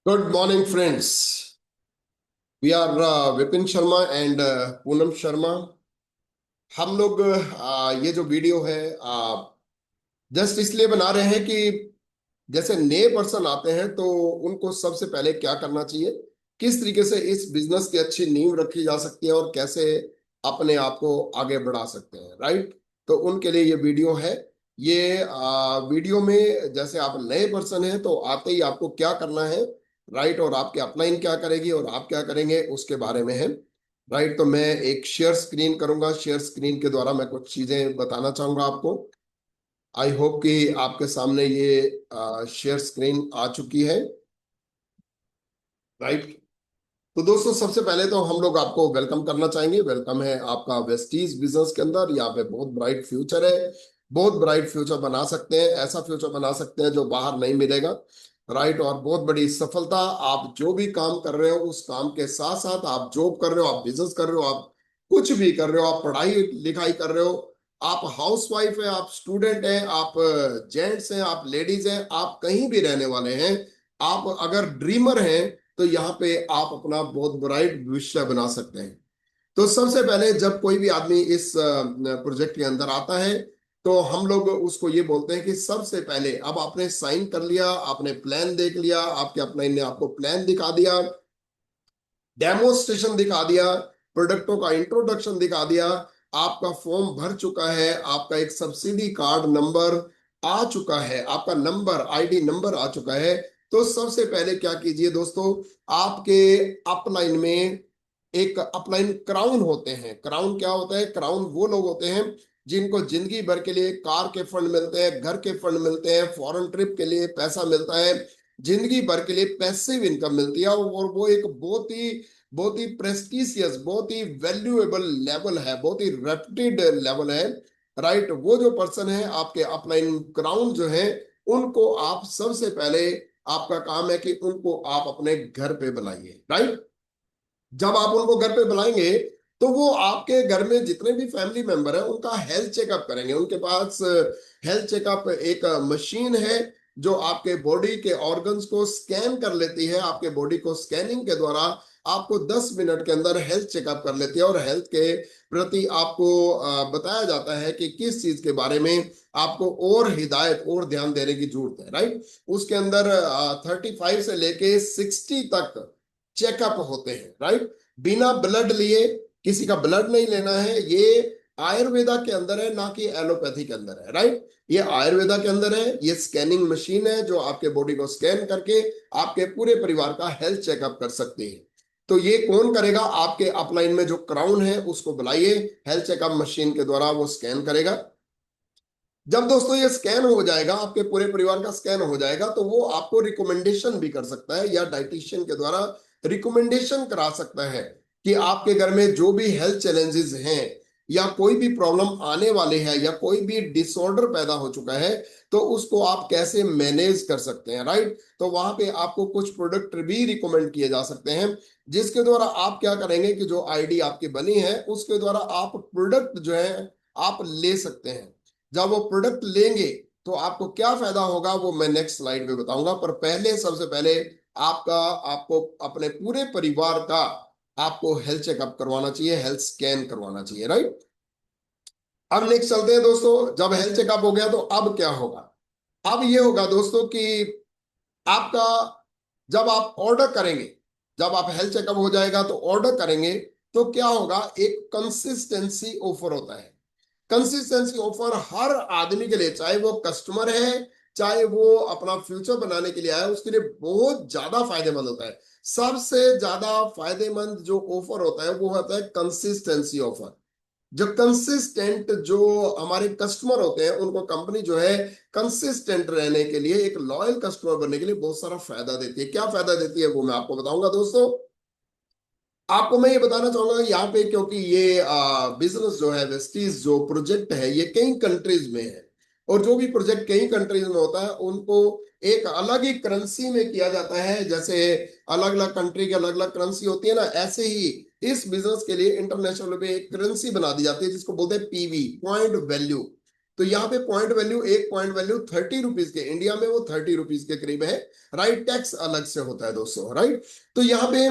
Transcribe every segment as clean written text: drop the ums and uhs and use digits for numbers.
Good morning, friends. We are Vipin Sharma and Poonam Sharma. हम लोग ये जो वीडियो है जस्ट इसलिए बना रहे हैं कि जैसे नए पर्सन आते हैं तो उनको सबसे पहले क्या करना चाहिए, किस तरीके से इस बिजनेस की अच्छी नींव रखी जा सकती है और कैसे अपने आप को आगे बढ़ा सकते हैं, राइट। तो उनके लिए ये वीडियो है। ये वीडियो में जैसे आप नए पर्सन हैं तो आते ही आपको क्या करना है, राइट, और आपके अपलाइन क्या करेगी और आप क्या करेंगे उसके बारे में है, राइट। तो मैं एक शेयर स्क्रीन करूंगा, शेयर स्क्रीन के द्वारा मैं कुछ चीजें बताना चाहूंगा आपको। आई होप कि आपके सामने ये शेयर स्क्रीन आ चुकी है, राइट। तो दोस्तों सबसे पहले तो हम लोग आपको वेलकम करना चाहेंगे। वेलकम है आपका वेस्टीज बिजनेस के अंदर। यहाँ पे बहुत ब्राइट फ्यूचर है, बहुत ब्राइट फ्यूचर बना सकते हैं, ऐसा फ्यूचर बना सकते हैं जो बाहर नहीं मिलेगा, राइट। और बहुत बड़ी सफलता, आप जो भी काम कर रहे हो उस काम के साथ साथ आप जॉब कर रहे हो, आप बिजनेस कर रहे हो, आप कुछ भी कर रहे हो, आप पढ़ाई लिखाई कर रहे हो, आप हाउस वाइफ है, आप स्टूडेंट हैं, आप जेंट्स हैं, आप लेडीज हैं, आप कहीं भी रहने वाले हैं, आप अगर ड्रीमर हैं तो यहाँ पे आप अपना बहुत ब्राइट भविष्य बना सकते हैं। तो सबसे पहले जब कोई भी आदमी इस प्रोजेक्ट के अंदर आता है तो हम लोग उसको ये बोलते हैं कि सबसे पहले अब आपने साइन कर लिया, आपने प्लान देख लिया, आपके अपने ने आपको प्लान दिखा दिया, डेमोस्ट्रेशन दिखा दिया, प्रोडक्टों का इंट्रोडक्शन दिखा दिया, आपका फॉर्म भर चुका है, आपका एक सब्सिडी कार्ड नंबर आ चुका है, आपका नंबर आईडी नंबर आ चुका है। तो सबसे पहले क्या कीजिए दोस्तों, आपके अपलाइन में एक अपलाइन क्राउन होते हैं। क्राउन क्या होता है? क्राउन वो लोग होते हैं जिनको जिंदगी भर के लिए कार के फंड मिलते हैं, घर के फंड मिलते हैं, फॉरेन ट्रिप के लिए पैसा मिलता है, जिंदगी भर के लिए पैसिव इनकम मिलती है। और वो एक बहुत ही प्रेस्टिशियस, बहुत ही वैल्यूएबल लेवल है, बहुत ही रेप्यूटेड लेवल है, राइट। वो जो पर्सन है आपके अपलाइन क्राउन जो है, उनको आप सबसे पहले, आपका काम है कि उनको आप अपने घर पे बुलाइए, राइट। जब आप उनको घर पे बुलाएंगे तो वो आपके घर में जितने भी फैमिली मेंबर हैं उनका हेल्थ चेकअप करेंगे। उनके पास हेल्थ चेकअप एक मशीन है जो आपके बॉडी के ऑर्गन्स को स्कैन कर लेती है। आपके बॉडी को स्कैनिंग के द्वारा आपको 10 मिनट के अंदर हेल्थ चेकअप कर लेती है और हेल्थ के प्रति आपको बताया जाता है कि किस चीज के बारे में आपको और हिदायत और ध्यान देने की जरूरत है, राइट। उसके अंदर 35 से लेके 60 तक चेकअप होते हैं, राइट। बिना ब्लड लिए, किसी का ब्लड नहीं लेना है। ये आयुर्वेदा के अंदर है, ना कि एलोपैथी के अंदर है, राइट। ये आयुर्वेदा के अंदर है। ये स्कैनिंग मशीन है जो आपके बॉडी को स्कैन करके आपके पूरे परिवार का हेल्थ चेकअप कर सकती है। तो ये कौन करेगा? आपके अपलाइन में जो क्राउन है उसको बुलाइए, हेल्थ चेकअप मशीन के द्वारा वो स्कैन करेगा। जब दोस्तों ये स्कैन हो जाएगा, आपके पूरे परिवार का स्कैन हो जाएगा, तो वो आपको रिकमेंडेशन भी कर सकता है या डाइटिशियन के द्वारा रिकमेंडेशन करा सकता है कि आपके घर में जो भी हेल्थ चैलेंजेस हैं या कोई भी प्रॉब्लम आने वाले हैं या कोई भी डिसऑर्डर पैदा हो चुका है तो उसको आप कैसे मैनेज कर सकते हैं, राइट। तो वहां पे आपको कुछ प्रोडक्ट भी रिकमेंड किए जा सकते हैं जिसके द्वारा आप क्या करेंगे कि जो आईडी आपकी बनी है उसके द्वारा आप प्रोडक्ट जो है आप ले सकते हैं। जब वो प्रोडक्ट लेंगे तो आपको क्या फायदा होगा वो मैं नेक्स्ट स्लाइड में बताऊंगा। पर पहले, सबसे पहले आपका आपको अपने पूरे परिवार का आपको हेल्थ चेकअप करवाना चाहिए, हेल्थ स्कैन करवाना चाहिए, राइट। अब नेक्स्ट चलते हैं दोस्तों। जब हेल्थ चेकअप हो गया तो अब क्या होगा? अब ये होगा दोस्तों कि आपका, जब आप ऑर्डर करेंगे, जब आप हेल्थ चेकअप हो जाएगा तो ऑर्डर करेंगे तो क्या होगा, एक कंसिस्टेंसी ऑफर होता है। कंसिस्टेंसी ऑफर हर आदमी के लिए, चाहे वो कस्टमर है, चाहे वो अपना फ्यूचर बनाने के लिए आया, उसके लिए बहुत ज्यादा फायदेमंद होता है। सबसे ज्यादा फायदेमंद जो ऑफर होता है वो होता है कंसिस्टेंसी ऑफर। जो कंसिस्टेंट, जो हमारे कस्टमर होते हैं उनको कंपनी जो है कंसिस्टेंट रहने के लिए, एक लॉयल कस्टमर बनने के लिए बहुत सारा फायदा देती है। क्या फायदा देती है वो मैं आपको बताऊंगा दोस्तों। आपको मैं ये बताना चाहूंगा यहाँ पे, क्योंकि ये बिजनेस जो है, वेस्टीज जो प्रोजेक्ट है, ये कई कंट्रीज में है। और जो भी प्रोजेक्ट कई कंट्रीज में होता है उनको एक अलग ही करेंसी में किया जाता है। जैसे अलग अलग कंट्री की अलग अलग करेंसी होती है ना, ऐसे ही इस बिजनेस के लिए इंटरनेशनल पे एक करेंसी बना दी जाती है जिसको बोलते हैं पीवी, पॉइंट वैल्यू। तो यहाँ पे पॉइंट वैल्यू, एक पॉइंट वैल्यू 30 रुपीज के, इंडिया में वो 30 रुपीज के करीब है, राइट। टैक्स अलग से होता है दोस्तों, राइट। तो यहाँ पे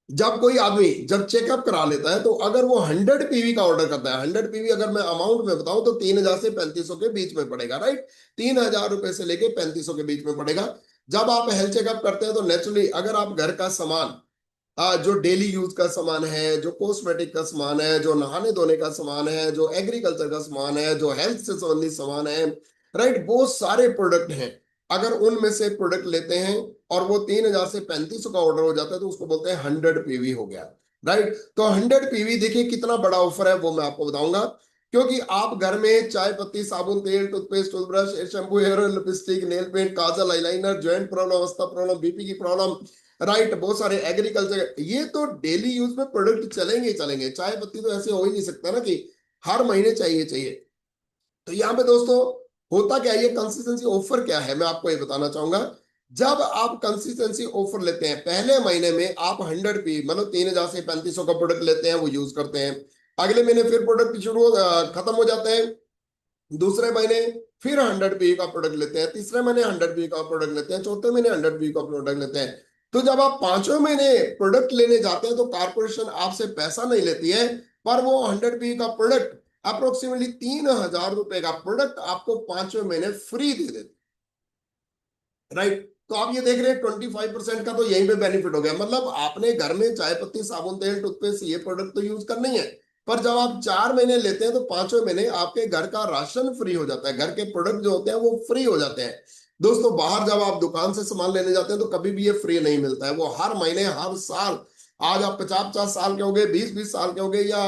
जब कोई आदमी जब चेकअप करा लेता है, तो अगर वो 100 पीवी का ऑर्डर करता है, 100 पीवी अगर मैं अमाउंट में बताऊं तो 3,000 से 3,500 के बीच में पड़ेगा, राइट। 3,000 रुपए से लेके 3,500 के बीच में पड़ेगा। जब आप हेल्थ चेकअप करते हैं तो नेचुरली अगर आप घर का सामान, जो डेली यूज का सामान है, जो कॉस्मेटिक का सामान है, जो नहाने धोने का सामान है, जो एग्रीकल्चर का सामान है, जो हेल्थ से संबंधित सामान है, राइट, वो सारे प्रोडक्ट हैं। अगर उनमें से प्रोडक्ट लेते हैं और वो 3,000 से 3,500 का ऑर्डर हो जाता है, तो उसको बोलते हैं 100 पीवी हो गया, राइट। तो 100 पीवी देखिए कितना बड़ा ऑफर है, वो मैं आपको बताऊंगा। क्योंकि आप घर में चाय पत्ती, साबुन, तेल, toothpaste, toothbrush, shampoo, hair oil, lipstick, nail paint, काजल, आईलाइनर, जॉइंट प्रॉब्लम, अवस्था प्रॉब्लम, बीपी की प्रॉब्लम, राइट, बहुत सारे एग्रीकल्चर, ये तो डेली यूज में प्रोडक्ट चलेंगे ही चलेंगे। चाय पत्ती तो ऐसे हो ही नहीं सकता ना कि हर महीने चाहिए चाहिए। तो यहाँ पे दोस्तों होता क्या है, ये कंसिस्टेंसी ऑफर क्या है, मैं आपको ये बताना चाहूंगा। जब आप कंसिस्टेंसी ऑफर लेते हैं, पहले महीने में आप 100 पी मतलब 3,000 से 3,500 का प्रोडक्ट लेते हैं, वो यूज करते हैं। अगले महीने फिर प्रोडक्ट खत्म हो जाते हैं। दूसरे महीने फिर 100 पी का प्रोडक्ट लेते हैं, तीसरे महीने 100 पी का प्रोडक्ट लेते हैं, चौथे महीने 100 पी का प्रोडक्ट लेते हैं। तो जब आप पांचवें महीने प्रोडक्ट लेने जाते हैं तो कारपोरेशन आपसे पैसा नहीं लेती है, पर वो 100 पी का प्रोडक्ट अप्रोक्सीमेटली 3,000 रुपए का प्रोडक्ट आपको पांचवें महीने फ्री दे देते, राइट। तो आप ये देख रहे हैं 25% का तो यहीं पे बेनिफिट हो गया। मतलब आपने घर में चाय पत्ती, साबुन, तेल, टूथपेस्ट, ये प्रोडक्ट तो यूज करना ही है, पर जब आप 4 महीने लेते हैं तो पांचवें महीने आपके घर का राशन फ्री हो जाता है, घर के प्रोडक्ट जो होते हैं वो फ्री हो जाते हैं। दोस्तों बाहर जब आप दुकान से सामान लेने जाते हैं तो कभी भी ये फ्री नहीं मिलता है, वो हर महीने हर साल, आज आप 50-50 साल के होगे, 20-20 साल के होगे, या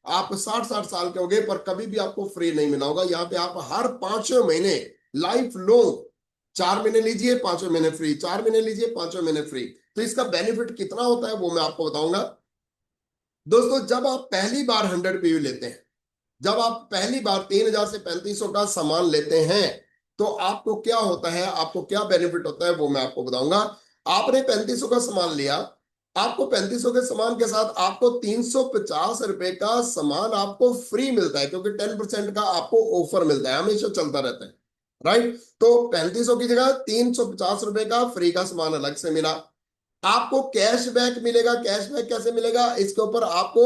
आप 60-60 साल के होगे, पर कभी भी आपको फ्री नहीं मिला होगा। यहाँ पे आप हर पांचवें महीने लाइफ लॉन्ग, 4 महीने लीजिए 5वें महीने फ्री, 4 महीने लीजिए 5वें महीने फ्री। तो इसका बेनिफिट कितना होता है वो मैं आपको बताऊंगा। दोस्तों जब आप पहली बार 100 पीवी लेते हैं, जब आप पहली बार 3,000 से 3,500 का सामान लेते हैं, तो आपको क्या होता है, आपको क्या बेनिफिट होता है वो मैं आपको बताऊंगा। आपने 3,500 का सामान लिया, आपको 3,500 के सामान के साथ आपको 350 रुपए का सामान आपको फ्री मिलता है, क्योंकि 10% का आपको ऑफर मिलता है, हमेशा चलता रहता है, राइट। तो 3,500 की जगह 350 रुपए का फ्री का सामान अलग से मिला। आपको कैशबैक मिलेगा। कैशबैक कैसे मिलेगा, इसके ऊपर आपको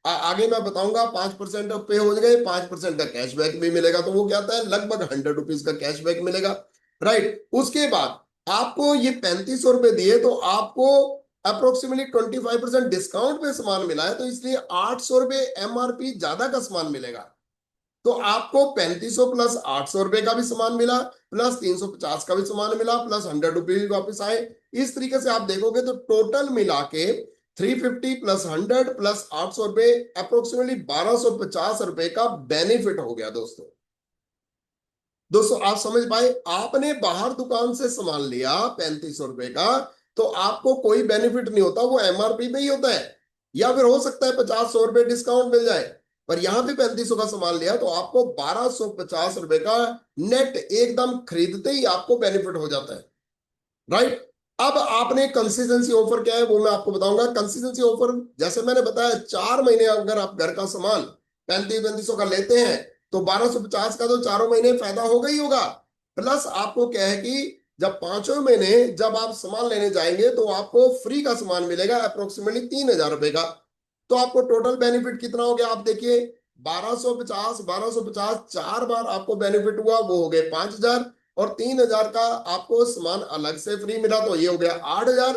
आगे मैं बताऊंगा। 5% पे हो गए, 5% का कैशबैक भी मिलेगा, तो वो क्या आता है, लगभग 100 रुपीज का कैशबैक मिलेगा, राइट। उसके बाद आपको ये 3,500 रुपए दिए, तो आपको अप्रोक्सीमेटली 25% डिस्काउंट पे सामान मिला है, तो इसलिए 800 रुपए एमआरपी ज्यादा का सामान मिलेगा। तो आपको 3,500 प्लस 800 रुपए का भी सामान मिला, प्लस 350 का भी सामान मिला, प्लस 100 रुपए भी वापस आए। इस तरीके से आप देखोगे तो टोटल मिला के 350 प्लस 100 प्लस 800 रुपए, अप्रोक्सीमेटली 1,250 रुपए का बेनिफिट हो गया दोस्तों। दोस्तों आप समझ पाए, आपने बाहर दुकान से सामान लिया 3,500 रुपए का, तो आपको कोई बेनिफिट नहीं होता, वो एमआरपी पे ही होता है, या फिर हो सकता है 50-100 रुपए डिस्काउंट मिल जाए। पर यहां पे 3,500 का सामान लिया तो आपको 1,250 रुपए का नेट एकदम खरीदते ही आपको बेनिफिट हो जाता है, राइट। अब आपने कंसिस्टेंसी ऑफर क्या है वो मैं आपको बताऊंगा। कंसिस्टेंसी ऑफर जैसे मैंने बताया, 4 महीने अगर आप घर का सामान 3500 का लेते हैं, तो 1,250 का तो चारों महीने फायदा होगा ही होगा। प्लस आपको क्या है कि जब पांचवें महीने जब आप सामान लेने जाएंगे तो आपको फ्री का सामान मिलेगा अप्रोक्सीमेटली 3,000 रुपए का। तो आपको टोटल बेनिफिट कितना हो गया, आप देखिए 1,250, 1,250 4 बार आपको बेनिफिट हुआ, वो हो गए 5,000, और 3,000 का आपको सामान अलग से फ्री मिला, तो ये हो गया 8,000।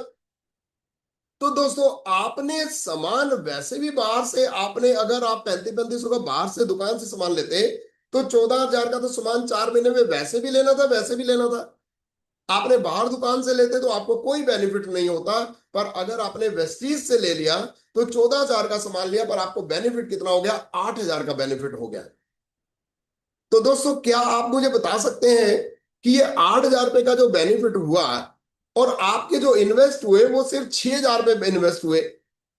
तो दोस्तों आपने सामान वैसे भी बाहर से, आपने अगर आप 3500 का बाहर से दुकान से सामान लेते, तो 14,000 का तो सामान 4 महीने में वैसे भी लेना था, वैसे भी लेना था। आपने बाहर दुकान से लेते तो आपको कोई बेनिफिट नहीं होता, पर अगर आपने वेस्टीज से ले लिया तो 14,000 का सामान लिया, पर आपको बेनिफिट कितना हो गया, 8,000 का बेनिफिट हो गया। तो दोस्तों क्या आप मुझे बता सकते हैं कि ये 8,000 रुपए का जो बेनिफिट हुआ और आपके जो इन्वेस्ट हुए वो सिर्फ 6,000 रुपए इन्वेस्ट हुए,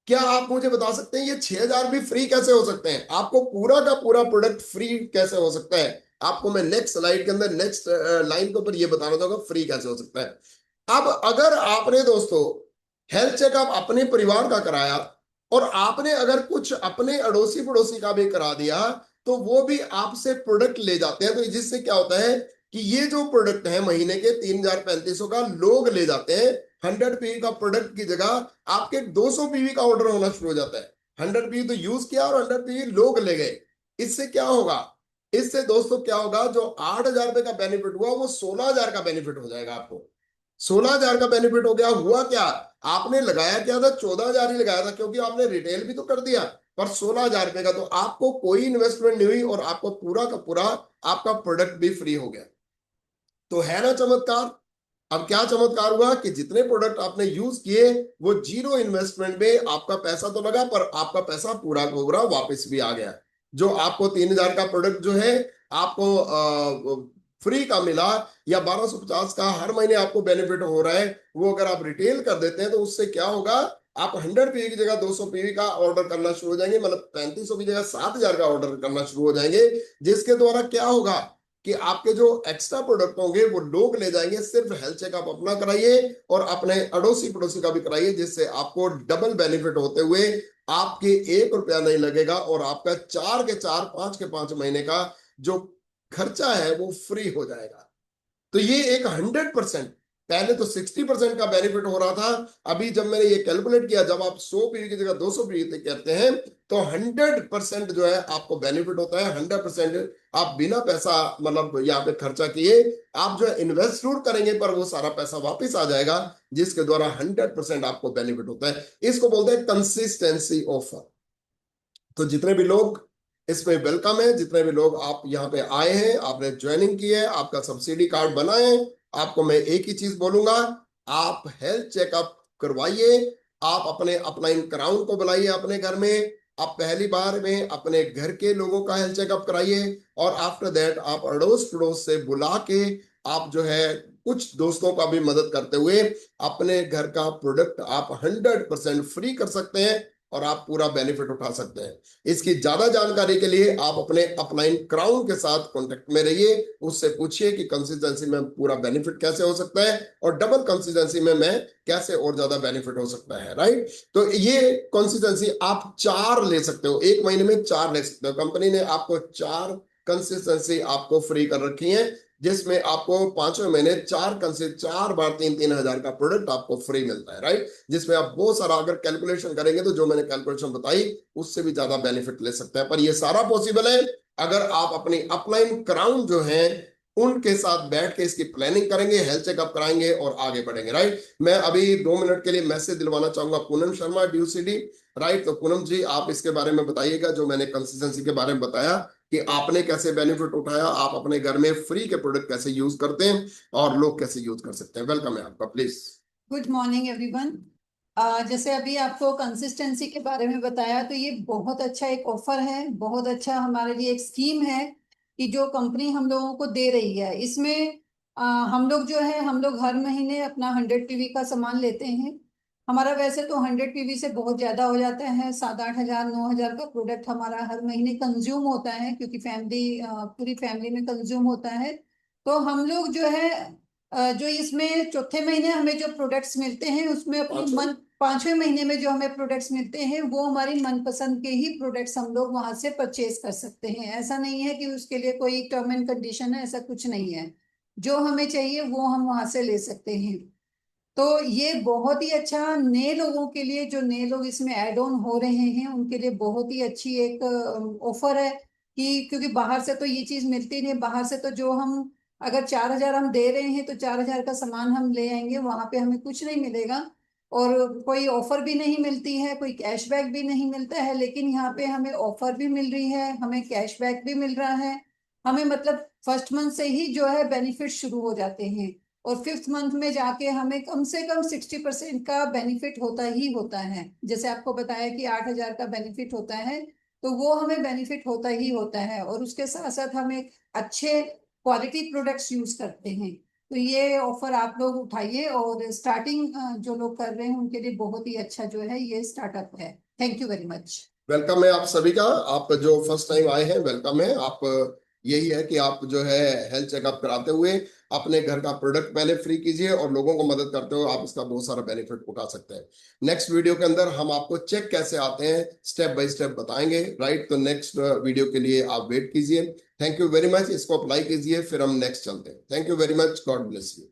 क्या आप मुझे बता सकते हैं ये 6,000 भी फ्री कैसे हो सकते हैं, आपको पूरा का पूरा प्रोडक्ट फ्री कैसे हो सकता है। आपको मैं नेक्स्ट स्लाइड के अंदर नेक्स्ट लाइन के ऊपर ये बताना चाहूंगा फ्री कैसे हो सकता है। अब अगर आपने दोस्तों हेल्थ चेकअप अपने परिवार का कराया, और आपने अगर कुछ अपने अड़ोसी पड़ोसी का भी करा दिया, तो वो भी आपसे प्रोडक्ट ले जाते हैं। तो जिससे क्या होता है कि ये जो प्रोडक्ट है महीने के 3,3500 का लोग ले जाते हैं। 100 पीवी का प्रोडक्ट की जगह आपके 200 पीवी का ऑर्डर होना शुरू हो जाता है। 100 पीवी तो यूज किया और 100 पीवी लोग ले गए। इससे क्या होगा, इससे दोस्तों क्या होगा, जो 8,000 रुपए का बेनिफिट हुआ वो 16,000 का बेनिफिट हो जाएगा आपको। 16,000 का बेनिफिट हो गया। हुआ क्या, आपने लगाया क्या था, 14,000 ही लगाया था, क्योंकि आपने रिटेल भी तो कर दिया, पर 16,000 रुपए का। तो आपको कोई इन्वेस्टमेंट नहीं हुई और आपको पूरा का पूरा आपका प्रोडक्ट भी फ्री हो गया। तो है ना चमत्कार। अब क्या चमत्कार हुआ कि जितने प्रोडक्ट आपने यूज किए वो जीरो इन्वेस्टमेंट में, आपका पैसा तो लगा पर आपका पैसा पूरा का पूरा वापस भी आ गया। जो आपको 3,000 का प्रोडक्ट जो है आपको फ्री का मिला, या 1,250 का हर महीने आपको बेनिफिट हो रहा है, वो अगर आप रिटेल कर देते हैं तो उससे क्या होगा, आप 100 पीवी की जगह 200 पीवी का ऑर्डर करना शुरू हो जाएंगे, मतलब 3,500 की जगह 7,000 का ऑर्डर करना शुरू हो जाएंगे। जिसके द्वारा क्या होगा कि आपके जो एक्स्ट्रा प्रोडक्ट होंगे वो लोग ले जाएंगे। सिर्फ हेल्थ चेकअप अपना कराइए और अपने अड़ोसी पड़ोसी का भी कराइए, जिससे आपको डबल बेनिफिट होते हुए आपके 1 रुपया नहीं लगेगा और आपका 4 के 4 5 के 5 महीने का जो खर्चा है वो फ्री हो जाएगा। तो ये एक 100%, पहले तो 60% का बेनिफिट हो रहा था। अभी जब मैंने ये कैलकुलेट किया, जब आप 100 पीवी की जगह 200 पीवी करते हैं तो 100% जो है आपको बेनिफिट होता है। 100% आप बिना पैसा मतलब यहाँ पे खर्चा किए आप जो है इन्वेस्ट जरूर करेंगे, पर वो सारा पैसा वापस आ जाएगा, जिसके द्वारा 100% आपको बेनिफिट होता है। इसको बोलते हैं कंसिस्टेंसी ऑफर। तो जितने भी लोग इसमें वेलकम है, जितने भी लोग आप यहाँ पे आए हैं, आपने ज्वाइनिंग की है, आपका सब्सिडी कार्ड बना है, आपको मैं एक ही चीज बोलूंगा, आप हेल्थ चेकअप करवाइए। आप अपने अपलाइन क्राउन को बुलाइए अपने घर में। आप पहली बार में अपने घर के लोगों का हेल्थ चेकअप कराइए, और आफ्टर दैट आप अड़ोस पड़ोस से बुला के आप जो है कुछ दोस्तों का भी मदद करते हुए अपने घर का प्रोडक्ट आप 100% फ्री कर सकते हैं और आप पूरा बेनिफिट उठा सकते हैं। इसकी ज्यादा जानकारी के लिए आप अपने अपलाइन क्राउन के साथ कांटेक्ट में रहिए। उससे पूछिए कि कंसिस्टेंसी में पूरा बेनिफिट कैसे हो सकता है और डबल कंसिस्टेंसी में मैं कैसे और ज्यादा बेनिफिट हो सकता है, राइट। तो ये कंसिस्टेंसी आप 4 ले सकते हो, एक महीने में 4 ले सकते हो। कंपनी ने आपको 4 कंसिस्टेंसी आपको फ्री कर रखी है, जिसमें आपको 5वें महीने 4 बार 3,000 का प्रोडक्ट आपको फ्री मिलता है, राइट। जिसमें आप बहुत सारा अगर कैलकुलेशन करेंगे तो जो मैंने कैलकुलेशन बताई उससे भी ज्यादा बेनिफिट ले सकते हैं। पर ये सारा पॉसिबल है अगर आप अपनी अपलाइन क्राउन जो है उनके साथ बैठ के इसकी प्लानिंग करेंगे, हेल्थ चेकअप कराएंगे और आगे बढ़ेंगे, राइट। मैं अभी 2 मिनट के लिए मैसेज दिलवाना चाहूंगा पूनम शर्मा ड्यूसीडी, राइट। तो पूनम जी आप इसके बारे में बताइएगा, जो मैंने कंसिस्टेंसी के बारे में बताया कि आपने कैसे बेनिफिट उठाया, आप अपने घर में फ्री के प्रोडक्ट कैसे यूज करते हैं और लोग कैसे यूज कर सकते हैं। वेलकम है आपका, प्लीज। Good morning everyone. जैसे अभी आपको कंसिस्टेंसी के बारे में बताया, तो ये बहुत अच्छा एक ऑफर है, बहुत अच्छा हमारे लिए एक स्कीम है कि जो कंपनी हम लोगों को दे रही है। इसमें हम लोग जो है, हम लोग हर महीने अपना 100 पीवी का सामान लेते हैं। हमारा वैसे तो 100 पीवी से बहुत ज़्यादा हो जाता है, 7-8 हज़ार 9 हज़ार का प्रोडक्ट हमारा हर महीने कंज्यूम होता है, क्योंकि पूरी फैमिली में कंज्यूम होता है। तो हम लोग जो है जो इसमें चौथे महीने हमें जो प्रोडक्ट्स मिलते हैं उसमें अपनी मन 5वें महीने में जो हमें प्रोडक्ट्स मिलते हैं वो हमारी मनपसंद के ही प्रोडक्ट्स हम लोग वहां से परचेज कर सकते हैं। ऐसा नहीं है कि उसके लिए कोई टर्म एंड कंडीशन है, ऐसा कुछ नहीं है। जो हमें चाहिए वो हम वहां से ले सकते हैं। तो ये बहुत ही अच्छा नए लोगों के लिए, जो नए लोग इसमें ऐड ऑन हो रहे हैं उनके लिए बहुत ही अच्छी एक ऑफर है। कि क्योंकि बाहर से तो ये चीज मिलती नहीं, बाहर से तो जो हम अगर 4 हज़ार हम दे रहे हैं तो 4 हज़ार का सामान हम ले आएंगे, वहां पे हमें कुछ नहीं मिलेगा और कोई ऑफर भी नहीं मिलती है, कोई कैशबैक भी नहीं मिलता है। लेकिन यहाँ पे हमें ऑफर भी मिल रही है, हमें कैशबैक भी मिल रहा है। हमें मतलब फर्स्ट मंथ से ही जो है बेनिफिट शुरू हो जाते हैं और फिफ्थ मंथ में जाके हमें कम से कम 60% का बेनिफिट होता ही होता है। जैसे आपको बताया कि 8 हज़ार का बेनिफिट होता है, तो वो हमें बेनिफिट होता ही होता है। और उसके साथ साथ हम एक अच्छे क्वालिटी प्रोडक्ट्स यूज करते हैं। तो ये ऑफर आप लोग उठाइए, और स्टार्टिंग जो लोग कर रहे हैं उनके लिए बहुत ही अच्छा जो है ये स्टार्टअप है। Thank you very much. Welcome है आप सभी का। आप जो फर्स्ट टाइम आए हैं वेलकम है आप। यही है कि आप जो है हेल्थ चेकअप कराते हुए अपने घर का प्रोडक्ट पहले फ्री कीजिए और लोगों को मदद करते हुए आप इसका बहुत सारा बेनिफिट उठा सकते हैं। नेक्स्ट वीडियो के अंदर हम आपको चेक कैसे आते हैं स्टेप बाय स्टेप बताएंगे, राइट? तो नेक्स्ट वीडियो के लिए आप वेट कीजिए। थैंक यू वेरी मच, इसको अप्लाई कीजिए, फिर हम नेक्स्ट चलते हैं। Thank you very much, God bless you.